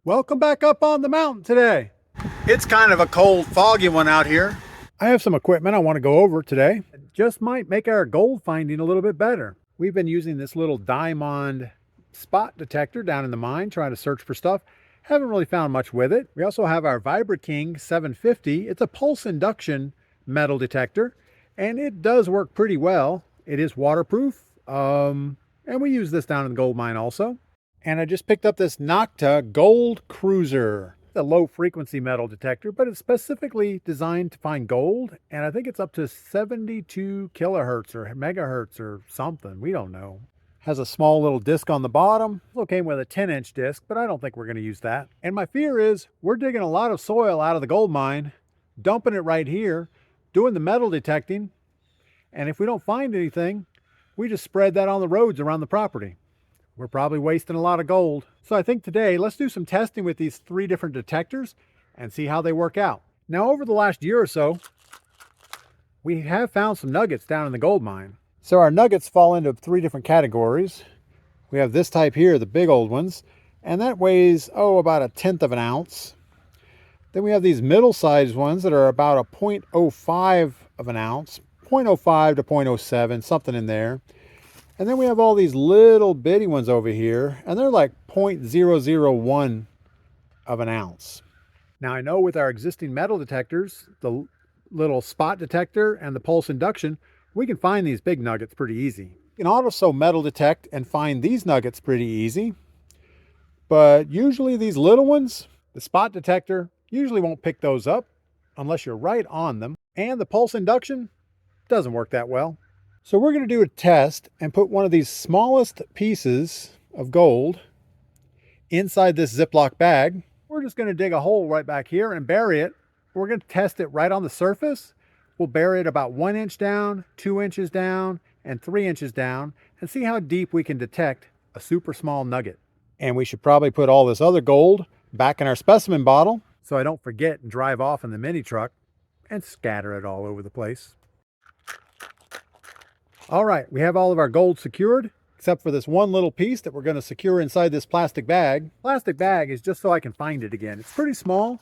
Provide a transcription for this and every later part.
Welcome back up on the mountain today. It's kind of a cold, foggy one out here. I have some equipment I want to go over today. It just might make our gold finding a little bit better. We've been using this little diamond spot detector down in the mine trying to search for stuff. Haven't really found much with it. We also have our Vibra-King 750. It's a pulse induction metal detector and it does work pretty well. It is waterproof and we use this down in the gold mine also. And I just picked up this Nokta Gold Kruzer. It's a low frequency metal detector, but it's specifically designed to find gold. And I think it's up to 72 kilohertz or megahertz or something. We don't know. Has a small little disc on the bottom. It came with a 10-inch disc, but I don't think we're going to use that. And my fear is we're digging a lot of soil out of the gold mine, dumping it right here, doing the metal detecting. And if we don't find anything, we just spread that on the roads around the property. We're probably wasting a lot of gold. So I think today, let's do some testing with these 3 different detectors and see how they work out. Now, over the last year or so, we have found some nuggets down in the gold mine. So our nuggets fall into 3 different categories. We have this type here, the big old ones, and that weighs, about 1/10 of an ounce. Then we have these middle-sized ones that are about a 0.05 of an ounce, 0.05 to 0.07, something in there. And then we have all these little bitty ones over here, and they're like 0.001 of an ounce. Now I know with our existing metal detectors, the little spot detector and the pulse induction, we can find these big nuggets pretty easy. You can also metal detect and find these nuggets pretty easy. But usually these little ones, the spot detector usually won't pick those up unless you're right on them. And the pulse induction doesn't work that well. So we're going to do a test and put one of these smallest pieces of gold inside this Ziploc bag. We're just going to dig a hole right back here and bury it. We're going to test it right on the surface. We'll bury it about 1 inch down, 2 inches down, and 3 inches down and see how deep we can detect a super small nugget. And we should probably put all this other gold back in our specimen bottle so I don't forget and drive off in the mini truck and scatter it all over the place. All right, we have all of our gold secured, except for this one little piece that we're going to secure inside this plastic bag. Plastic bag is just so I can find it again. It's pretty small,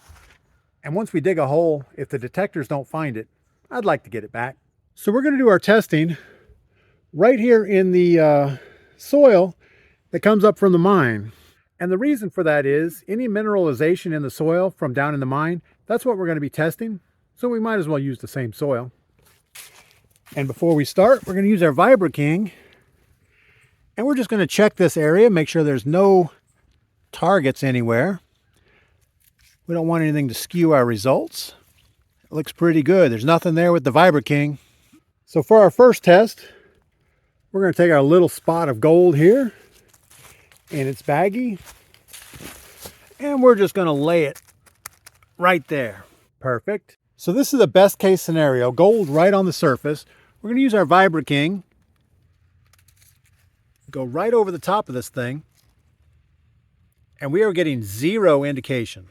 and once we dig a hole, if the detectors don't find it, I'd like to get it back. So we're going to do our testing right here in the soil that comes up from the mine. And the reason for that is any mineralization in the soil from down in the mine, that's what we're going to be testing. So we might as well use the same soil. And before we start, we're going to use our Vibra-King. And we're just going to check this area, make sure there's no targets anywhere. We don't want anything to skew our results. It looks pretty good. There's nothing there with the Vibra-King. So for our first test, we're going to take our little spot of gold here in its baggie. And we're just going to lay it right there. Perfect. So this is the best case scenario, gold right on the surface. We're going to use our Vibra-King, go right over the top of this thing, and we are getting 0 indication.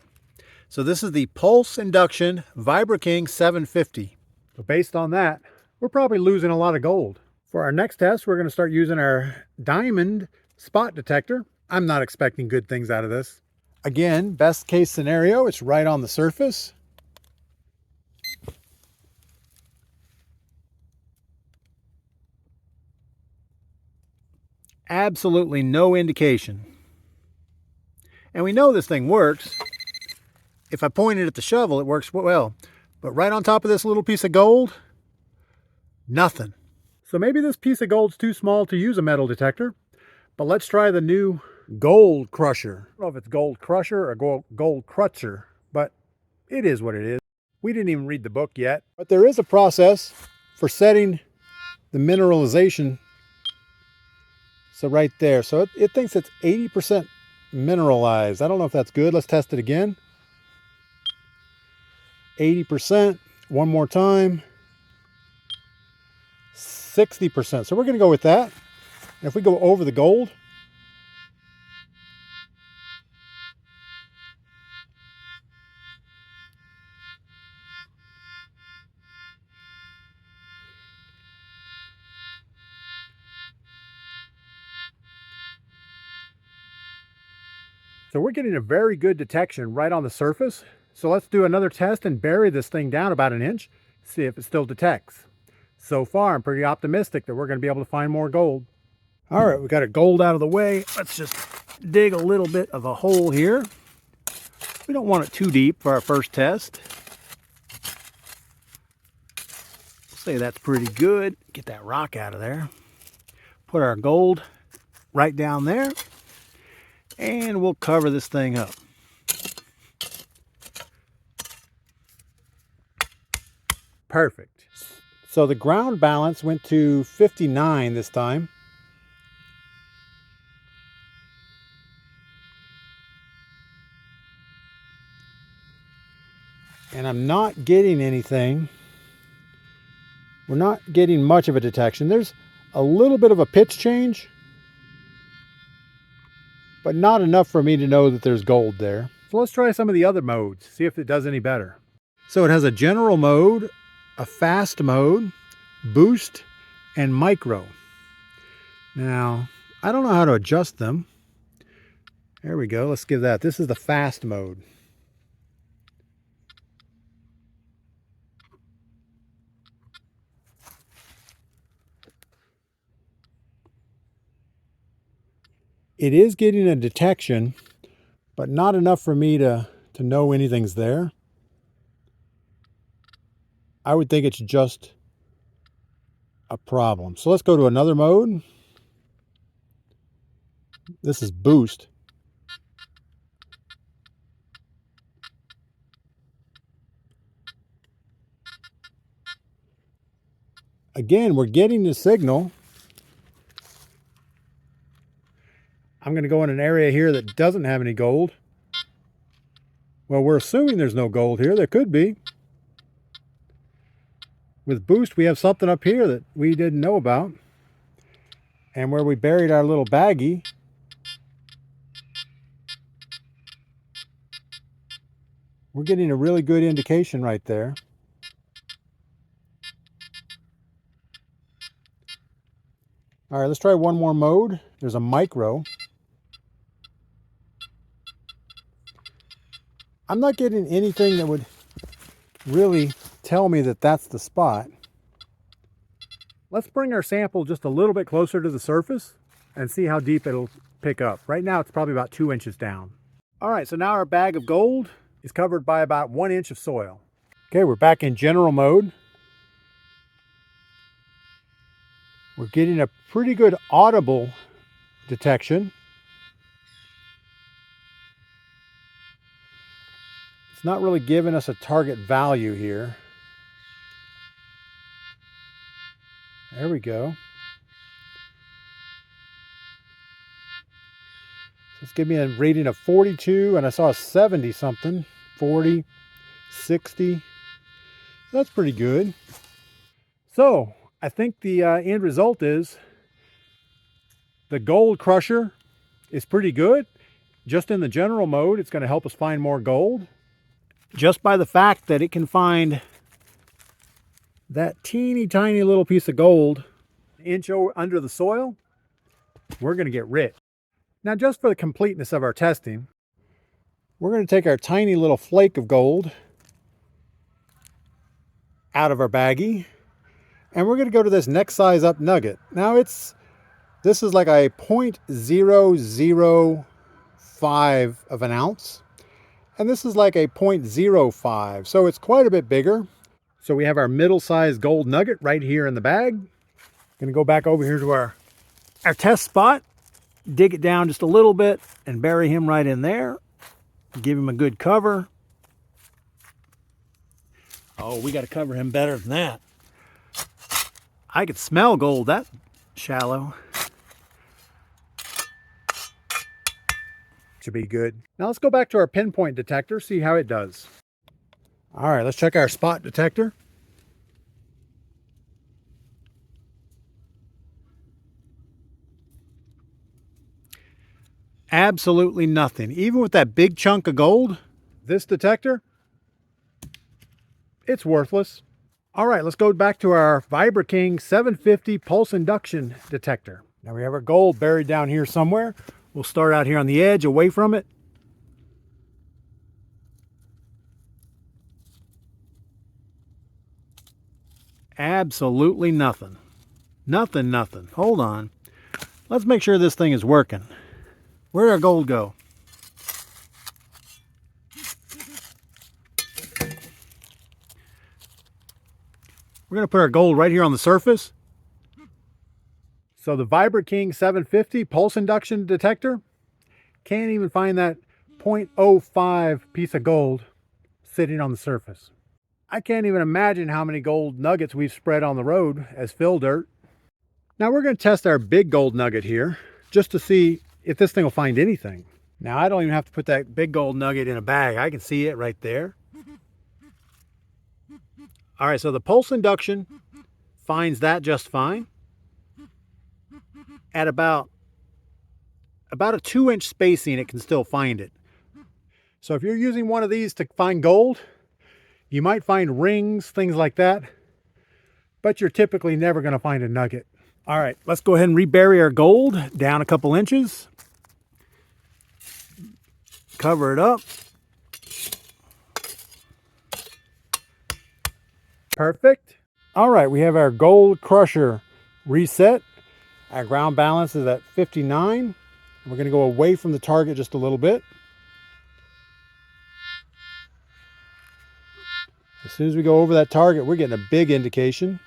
So this is the pulse induction Vibra-King 750. So based on that, we're probably losing a lot of gold. For our next test, we're going to start using our diamond spot detector. I'm not expecting good things out of this. Again, best case scenario, it's right on the surface. Absolutely no indication. And we know this thing works. If I point it at the shovel, it works well. But right on top of this little piece of gold, nothing. So maybe this piece of gold's too small to use a metal detector. But let's try the new Gold Crusher. I don't know if it's Gold Crusher or Gold Kruzer, but it is what it is. We didn't even read the book yet. But there is a process for setting the mineralization. So right there, so it thinks it's 80% mineralized. I don't know if that's good. Let's test it again. 80%, one more time. 60%, so we're gonna go with that. And if we go over the gold, So we're getting a very good detection right on the surface. So let's do another test and bury this thing down about an inch, see if it still detects. So far, I'm pretty optimistic that we're going to be able to find more gold. All right, we got our gold out of the way. Let's just dig a little bit of a hole here. We don't want it too deep for our first test. Say that's pretty good. Get that rock out of there. Put our gold right down there, and we'll cover this thing up. Perfect. So the ground balance went to 59 this time. And I'm not getting anything. We're not getting much of a detection. There's a little bit of a pitch change, but not enough for me to know that there's gold there. So let's try some of the other modes, see if it does any better. So it has a general mode, a fast mode, boost, and micro. Now, I don't know how to adjust them. There we go, let's give that. This is the fast mode. It is getting a detection, but not enough for me to know anything's there. I would think it's just a problem. So let's go to another mode. This is boost. Again, we're getting the signal. I'm going to go in an area here that doesn't have any gold. Well, we're assuming there's no gold here. There could be. With boost, we have something up here that we didn't know about. And where we buried our little baggie, we're getting a really good indication right there. All right, let's try one more mode. There's a micro. I'm not getting anything that would really tell me that that's the spot. Let's bring our sample just a little bit closer to the surface and see how deep it'll pick up. Right now it's probably about 2 inches down. All right, so now our bag of gold is covered by about 1 inch of soil. Okay, we're back in general mode. We're getting a pretty good audible detection. It's not really giving us a target value here. There we go. It's giving me a rating of 42, and I saw a 70 something, 40, 60. That's pretty good. So I think the end result is the gold crusher is pretty good. Just in the general mode, it's going to help us find more gold. Just by the fact that it can find that teeny tiny little piece of gold an inch under the soil, we're going to get rich. Now, just for the completeness of our testing, we're going to take our tiny little flake of gold out of our baggie, and we're going to go to this next size up nugget. Now this is like a 0.005 of an ounce, and this is like a 0.05, so it's quite a bit bigger. So we have our middle-sized gold nugget right here in the bag. Going to go back over here to our test spot, dig it down just a little bit, and bury him right in there. Give him a good cover. Oh, we got to cover him better than that. I could smell gold that shallow. Should be good. Now let's go back to our pinpoint detector, see how it does. All right, let's check our spot detector. Absolutely nothing. Even with that big chunk of gold, this detector, it's worthless. All right, let's go back to our Vibra-King 750 Pulse Induction detector. Now we have our gold buried down here somewhere. We'll start out here on the edge, away from it. Absolutely nothing. Nothing, nothing. Hold on. Let's make sure this thing is working. Where'd our gold go? We're going to put our gold right here on the surface. So the Vibra-King 750 Pulse Induction detector can't even find that 0.05 piece of gold sitting on the surface. I can't even imagine how many gold nuggets we've spread on the road as fill dirt. Now we're going to test our big gold nugget here just to see if this thing will find anything. Now I don't even have to put that big gold nugget in a bag. I can see it right there. All right, so the pulse induction finds that just fine. At about a 2-inch spacing, it can still find it. So if you're using one of these to find gold, you might find rings, things like that, but you're typically never going to find a nugget. All right, let's go ahead and rebury our gold down a couple inches. Cover it up. Perfect. All right, we have our gold crusher reset. Our ground balance is at 59. We're going to go away from the target just a little bit. As soon as we go over that target, we're getting a big indication.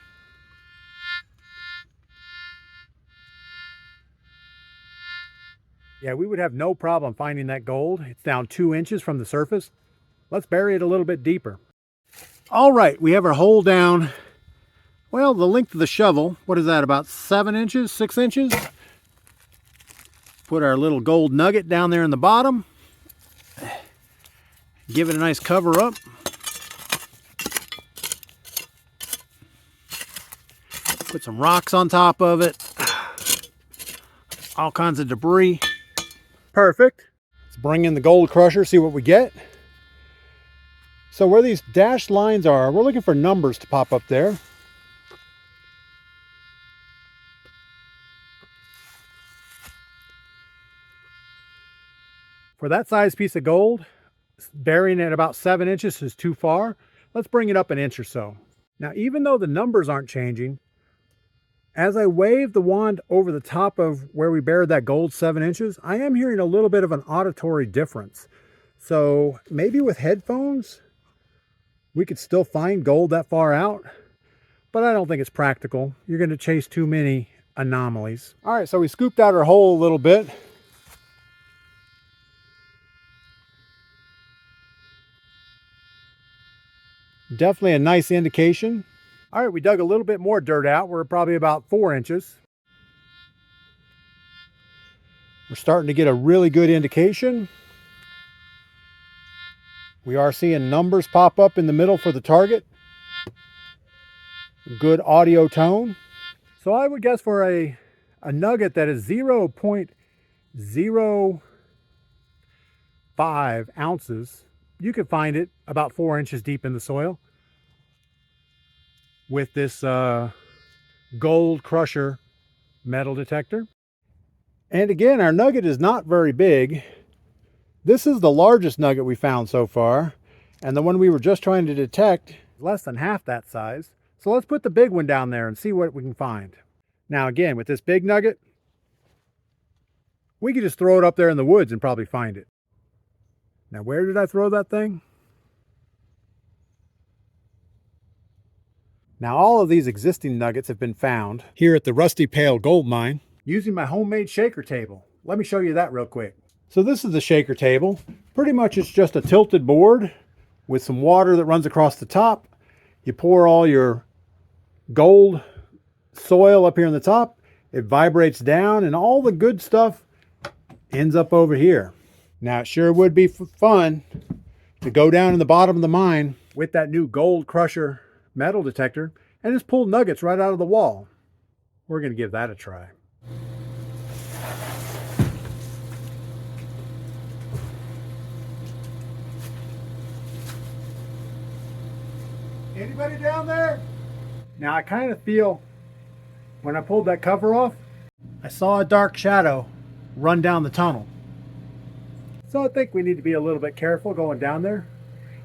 Yeah, we would have no problem finding that gold. It's down 2 inches from the surface. Let's bury it a little bit deeper. All right, we have our hole down, well, the length of the shovel. What is that, about 7 inches, 6 inches? Put our little gold nugget down there in the bottom. Give it a nice cover up. Put some rocks on top of it. All kinds of debris. Perfect. Let's bring in the gold crusher, see what we get. So where these dashed lines are, we're looking for numbers to pop up there. For that size piece of gold, burying it about 7 inches is too far. Let's bring it up an inch or so. Now, even though the numbers aren't changing, as I wave the wand over the top of where we buried that gold 7 inches, I am hearing a little bit of an auditory difference. So maybe with headphones, we could still find gold that far out, but I don't think it's practical. You're going to chase too many anomalies. All right, so we scooped out our hole a little bit. Definitely a nice indication. All right, we dug a little bit more dirt out. We're probably about 4 inches. We're starting to get a really good indication. We are seeing numbers pop up in the middle for the target. Good audio tone. So I would guess for a nugget that is 0.05 ounces, you could find it about 4 inches deep in the soil with this gold crusher metal detector. And again, our nugget is not very big. This is the largest nugget we found so far, and the one we were just trying to detect is less than half that size. So let's put the big one down there and see what we can find. Now again, with this big nugget, we could just throw it up there in the woods and probably find it. Now where did I throw that thing? Now all of these existing nuggets have been found here at the Rusty Pail Gold Mine using my homemade shaker table. Let me show you that real quick. So this is the shaker table. Pretty much it's just a tilted board with some water that runs across the top. You pour all your gold soil up here on the top. It vibrates down and all the good stuff ends up over here. Now it sure would be fun to go down in the bottom of the mine with that new gold crusher metal detector and just pull nuggets right out of the wall. We're going to give that a try. Anybody down there? Now I kind of feel when I pulled that cover off, I saw a dark shadow run down the tunnel. So I think we need to be a little bit careful going down there.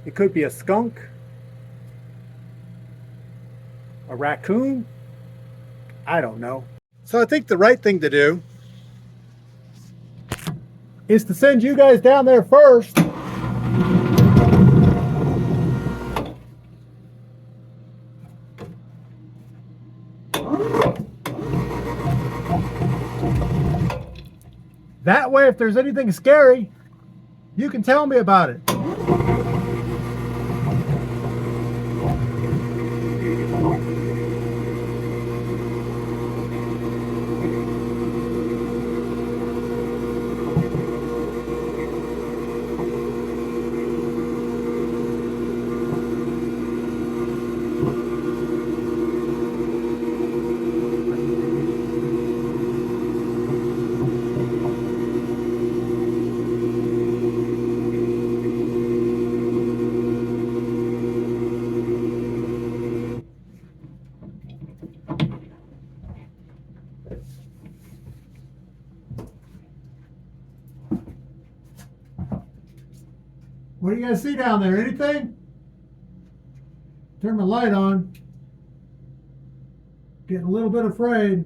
It could be a skunk. A raccoon? I don't know. So I think the right thing to do is to send you guys down there first. That way, if there's anything scary, you can tell me about it. What do you guys see down there? Anything? Turn my light on. Getting a little bit afraid.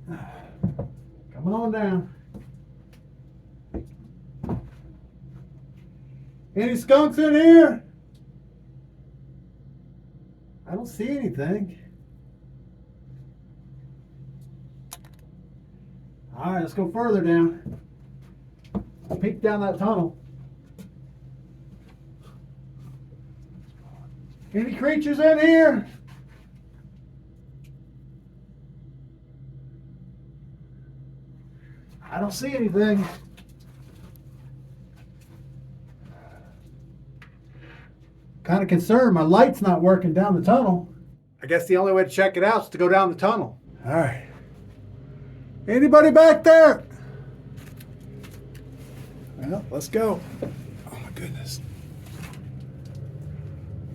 Coming on down. Any skunks in here? I don't see anything. All right, let's go further down. Peek down that tunnel. Any creatures in here? I don't see anything. Kind of concerned my light's not working down the tunnel. I guess the only way to check it out is to go down the tunnel. All right. Anybody back there? Well, let's go. Oh my goodness.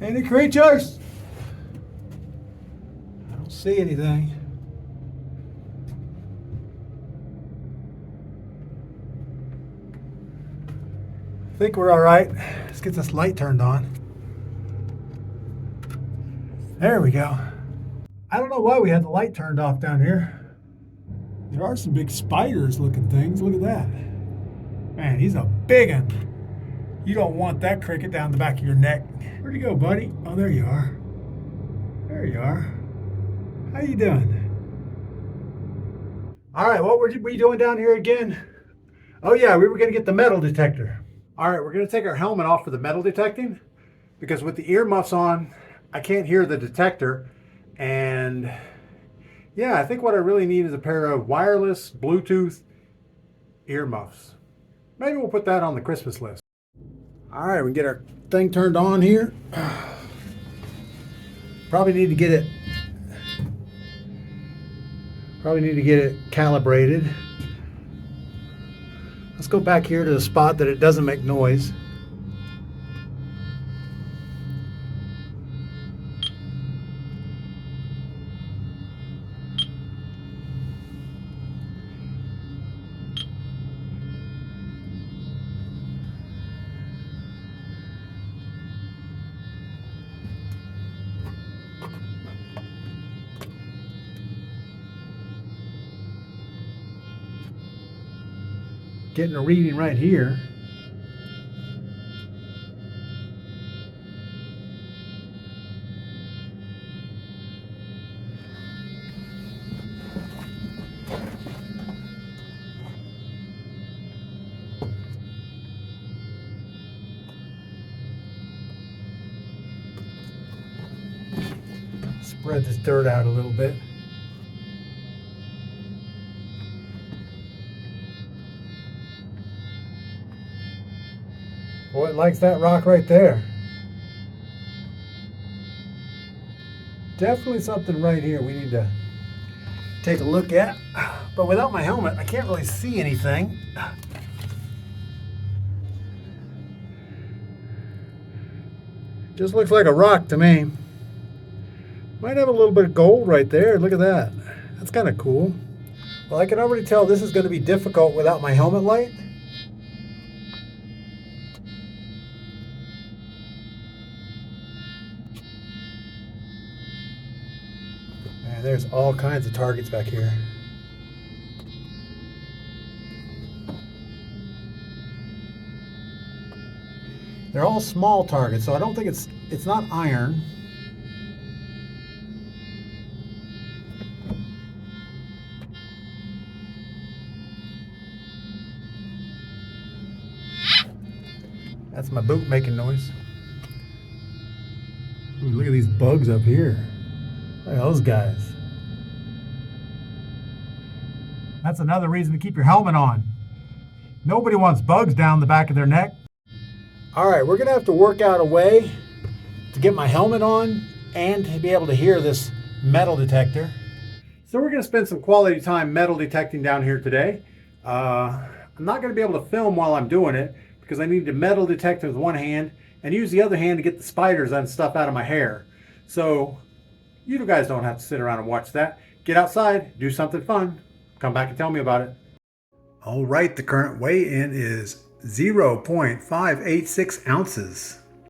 Any creatures? I don't see anything. I think we're all right. Let's get this light turned on. There we go. I don't know why we had the light turned off down here. There are some big spiders looking things. Look at that. Man, he's a big one. You don't want that cricket down the back of your neck. Where'd you go, buddy? Oh, there you are. There you are. How you doing? All right, what were we doing down here again? Oh yeah, we were gonna get the metal detector. All right, we're gonna take our helmet off for the metal detecting because with the earmuffs on, I can't hear the detector. And yeah, I think what I really need is a pair of wireless Bluetooth earmuffs. Maybe we'll put that on the Christmas list. All right, we can get our thing turned on here. Probably need to get it calibrated. Let's go back here to the spot that it doesn't make noise. Getting a reading right here. Spread this dirt out a little bit. Boy, it likes that rock right there. Definitely something right here we need to take a look at. But without my helmet, I can't really see anything. Just looks like a rock to me. Might have a little bit of gold right there. Look at that. That's kind of cool. Well, I can already tell this is going to be difficult without my helmet light. There's all kinds of targets back here. They're all small targets, so I don't think it's not iron. That's my boot making noise. Ooh, look at these bugs up here. Look at those guys. That's another reason to keep your helmet on. Nobody wants bugs down the back of their neck. All right, we're gonna have to work out a way to get my helmet on and to be able to hear this metal detector. So we're gonna spend some quality time metal detecting down here today. I'm not gonna be able to film while I'm doing it because I need to metal detect with one hand and use the other hand to get the spiders and stuff out of my hair. So you guys don't have to sit around and watch that. Get outside, do something fun. Come back and tell me about it. All right, the current weigh-in is 0.586 ounces.